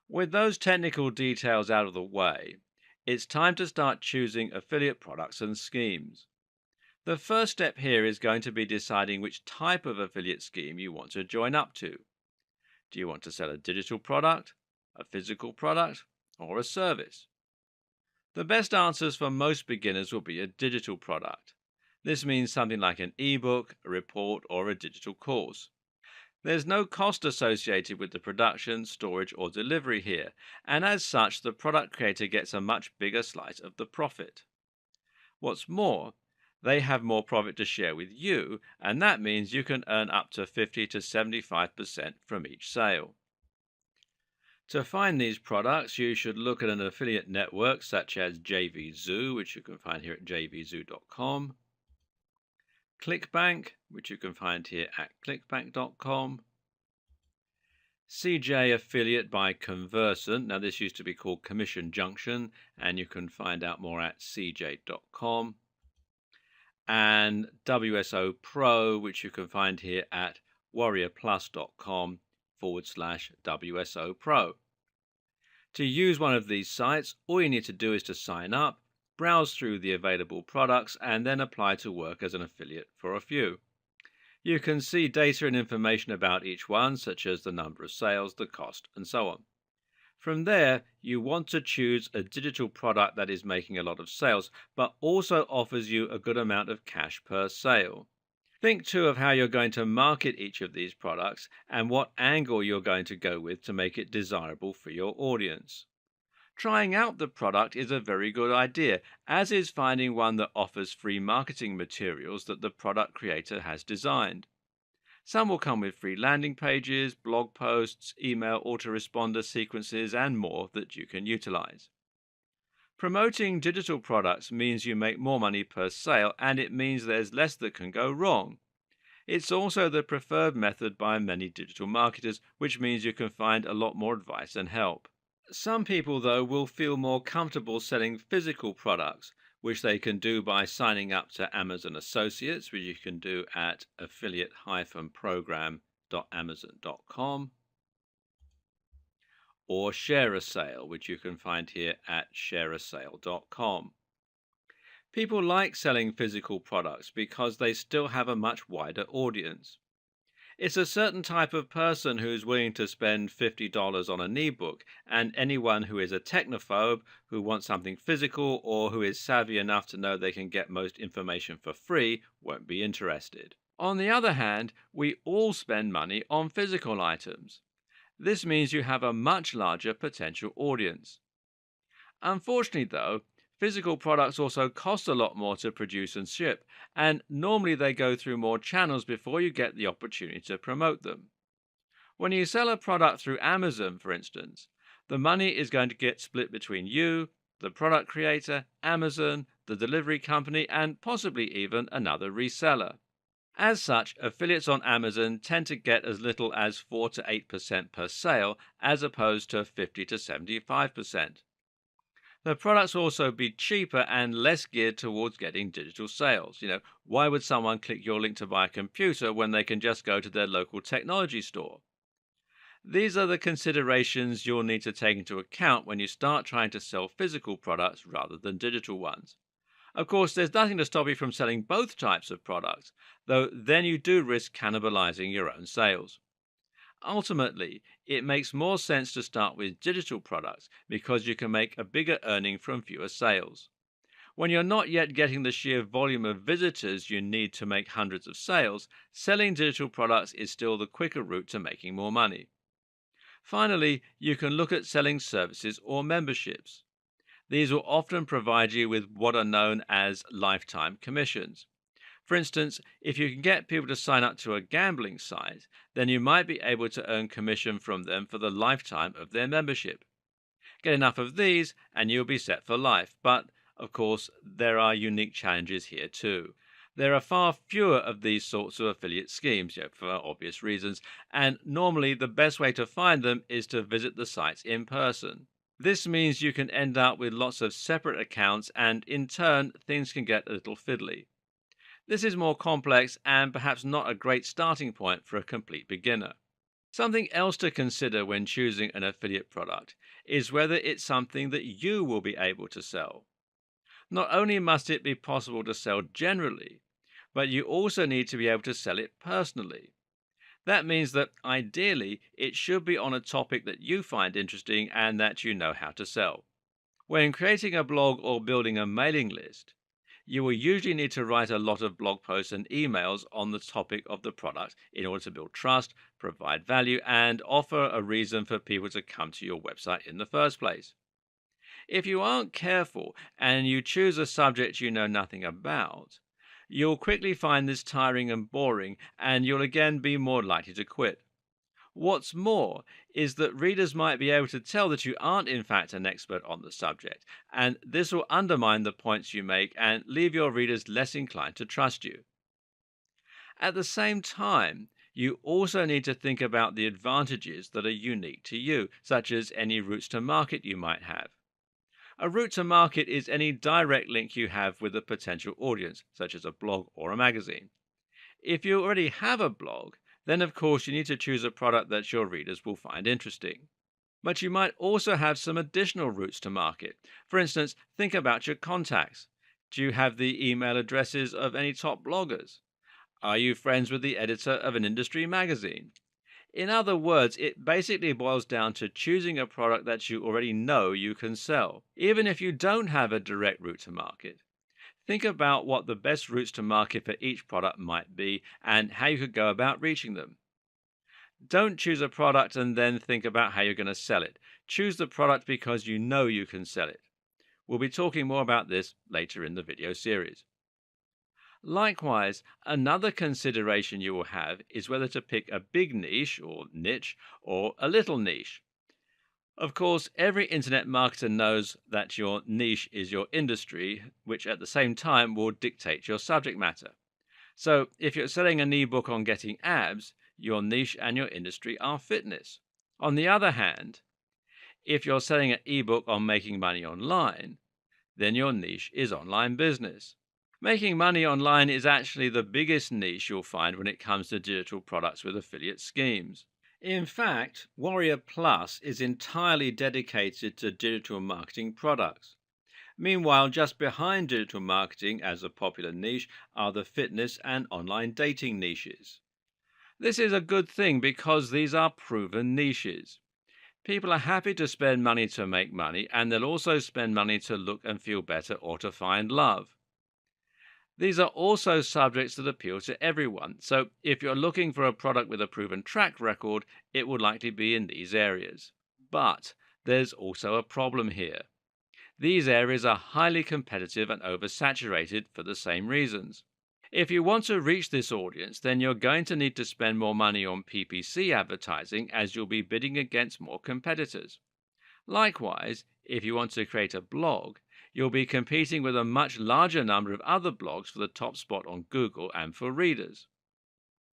With those technical details out of the way, it's time to start choosing affiliate products and schemes. The first step here is going to be deciding which type of affiliate scheme you want to join up to. Do you want to sell a digital product, a physical product, or a service? The best answers for most beginners will be a digital product. This means something like an ebook, a report, or a digital course. There's no cost associated with the production, storage, or delivery here, and as such, the product creator gets a much bigger slice of the profit. What's more, they have more profit to share with you, and that means you can earn up to 50 to 75% from each sale. To find these products, you should look at an affiliate network such as JVZoo, which you can find here at jvzoo.com, ClickBank, which you can find here at clickbank.com, CJ Affiliate by Conversant. Now, this used to be called Commission Junction, and you can find out more at cj.com, and WSO Pro, which you can find here at warriorplus.com/WSO Pro. To use one of these sites, all you need to do is to sign up, browse through the available products, and then apply to work as an affiliate for a few. You can see data and information about each one, such as the number of sales, the cost, and so on. From there, you want to choose a digital product that is making a lot of sales, but also offers you a good amount of cash per sale. Think too of how you're going to market each of these products and what angle you're going to go with to make it desirable for your audience. Trying out the product is a very good idea, as is finding one that offers free marketing materials that the product creator has designed. Some will come with free landing pages, blog posts, email autoresponder sequences, and more that you can utilize. Promoting digital products means you make more money per sale, and it means there's less that can go wrong. It's also the preferred method by many digital marketers, which means you can find a lot more advice and help. Some people, though, will feel more comfortable selling physical products, which they can do by signing up to Amazon Associates, which you can do at affiliate-program.amazon.com, or Share a Sale, which you can find here at shareasale.com. People like selling physical products because they still have a much wider audience. It's a certain type of person who's willing to spend $50 on an ebook, and anyone who is a technophobe, who wants something physical, or who is savvy enough to know they can get most information for free won't be interested. On the other hand, we all spend money on physical items. This means you have a much larger potential audience. Unfortunately, though, physical products also cost a lot more to produce and ship, and normally they go through more channels before you get the opportunity to promote them. When you sell a product through Amazon, for instance, the money is going to get split between you, the product creator, Amazon, the delivery company, and possibly even another reseller. As such, affiliates on Amazon tend to get as little as 4 to 8% per sale, as opposed to 50 to 75%. The products will also be cheaper and less geared towards getting digital sales. Why would someone click your link to buy a computer when they can just go to their local technology store? These are the considerations you'll need to take into account when you start trying to sell physical products rather than digital ones. Of course, there's nothing to stop you from selling both types of products, though then you do risk cannibalizing your own sales. Ultimately, it makes more sense to start with digital products because you can make a bigger earning from fewer sales. When you're not yet getting the sheer volume of visitors you need to make hundreds of sales, selling digital products is still the quicker route to making more money. Finally, you can look at selling services or memberships. These will often provide you with what are known as lifetime commissions. For instance, if you can get people to sign up to a gambling site, then you might be able to earn commission from them for the lifetime of their membership. Get enough of these and you'll be set for life. But, of course, there are unique challenges here too. There are far fewer of these sorts of affiliate schemes, for obvious reasons, and normally the best way to find them is to visit the sites in person. This means you can end up with lots of separate accounts, and in turn, things can get a little fiddly. This is more complex and perhaps not a great starting point for a complete beginner. Something else to consider when choosing an affiliate product is whether it's something that you will be able to sell. Not only must it be possible to sell generally, but you also need to be able to sell it personally. That means that ideally it should be on a topic that you find interesting and that you know how to sell. When creating a blog or building a mailing list, you will usually need to write a lot of blog posts and emails on the topic of the product in order to build trust, provide value, and offer a reason for people to come to your website in the first place. If you aren't careful and you choose a subject you know nothing about, you'll quickly find this tiring and boring, and you'll again be more likely to quit. What's more is that readers might be able to tell that you aren't, in fact, an expert on the subject, and this will undermine the points you make and leave your readers less inclined to trust you. At the same time, you also need to think about the advantages that are unique to you, such as any routes to market you might have. A route to market is any direct link you have with a potential audience, such as a blog or a magazine. If you already have a blog, then of course you need to choose a product that your readers will find interesting. But you might also have some additional routes to market. For instance, think about your contacts. Do you have the email addresses of any top bloggers? Are you friends with the editor of an industry magazine? In other words, it basically boils down to choosing a product that you already know you can sell, even if you don't have a direct route to market. Think about what the best routes to market for each product might be and how you could go about reaching them. Don't choose a product and then think about how you're going to sell it. Choose the product because you know you can sell it. We'll be talking more about this later in the video series. Likewise, another consideration you will have is whether to pick a big niche or a little niche. Of course, every internet marketer knows that your niche is your industry, which at the same time will dictate your subject matter. So, if you're selling an ebook on getting abs, your niche and your industry are fitness. On the other hand, if you're selling an ebook on making money online, then your niche is online business. Making money online is actually the biggest niche you'll find when it comes to digital products with affiliate schemes. In fact, Warrior Plus is entirely dedicated to digital marketing products. Meanwhile, just behind digital marketing as a popular niche are the fitness and online dating niches. This is a good thing because these are proven niches. People are happy to spend money to make money, and they'll also spend money to look and feel better or to find love. These are also subjects that appeal to everyone, so if you're looking for a product with a proven track record, it would likely be in these areas. But there's also a problem here. These areas are highly competitive and oversaturated for the same reasons. If you want to reach this audience, then you're going to need to spend more money on PPC advertising as you'll be bidding against more competitors. Likewise, if you want to create a blog, you'll be competing with a much larger number of other blogs for the top spot on Google and for readers.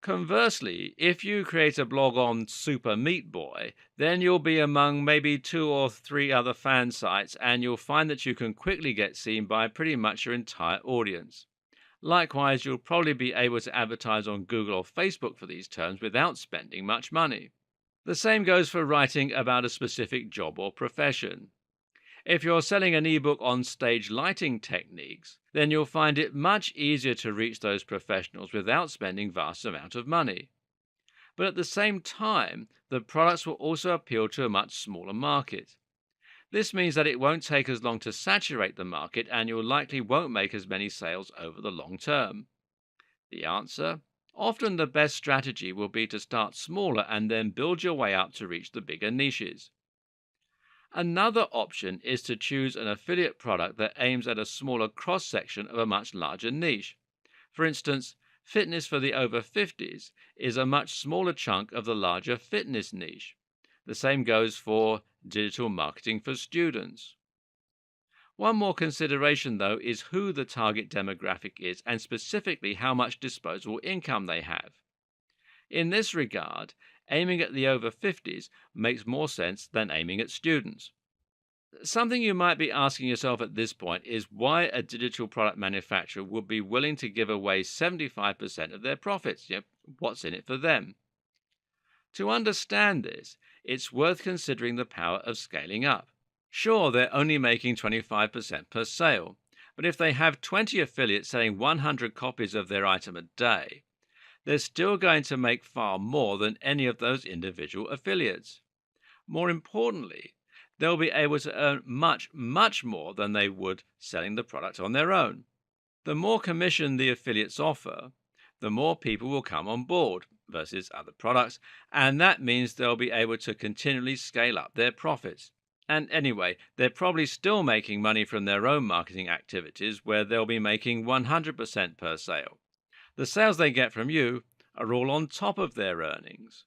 Conversely, if you create a blog on Super Meat Boy, then you'll be among maybe 2 or 3 other fan sites, and you'll find that you can quickly get seen by pretty much your entire audience. Likewise, you'll probably be able to advertise on Google or Facebook for these terms without spending much money. The same goes for writing about a specific job or profession. If you're selling an ebook on stage lighting techniques, then you'll find it much easier to reach those professionals without spending vast amounts of money. But at the same time, the products will also appeal to a much smaller market. This means that it won't take as long to saturate the market, and you likely won't make as many sales over the long term. The answer? Often the best strategy will be to start smaller and then build your way up to reach the bigger niches. Another option is to choose an affiliate product that aims at a smaller cross-section of a much larger niche. For instance, fitness for the over 50s is a much smaller chunk of the larger fitness niche. The same goes for digital marketing for students. One more consideration, though, is who the target demographic is and specifically how much disposable income they have. In this regard, aiming at the over 50s makes more sense than aiming at students. Something you might be asking yourself at this point is why a digital product manufacturer would be willing to give away 75% of their profits. What's in it for them? To understand this, it's worth considering the power of scaling up. Sure, they're only making 25% per sale, but if they have 20 affiliates selling 100 copies of their item a day, they're still going to make far more than any of those individual affiliates. More importantly, they'll be able to earn much, much more than they would selling the product on their own. The more commission the affiliates offer, the more people will come on board versus other products, and that means they'll be able to continually scale up their profits. And anyway, they're probably still making money from their own marketing activities where they'll be making 100% per sale. The sales they get from you are all on top of their earnings.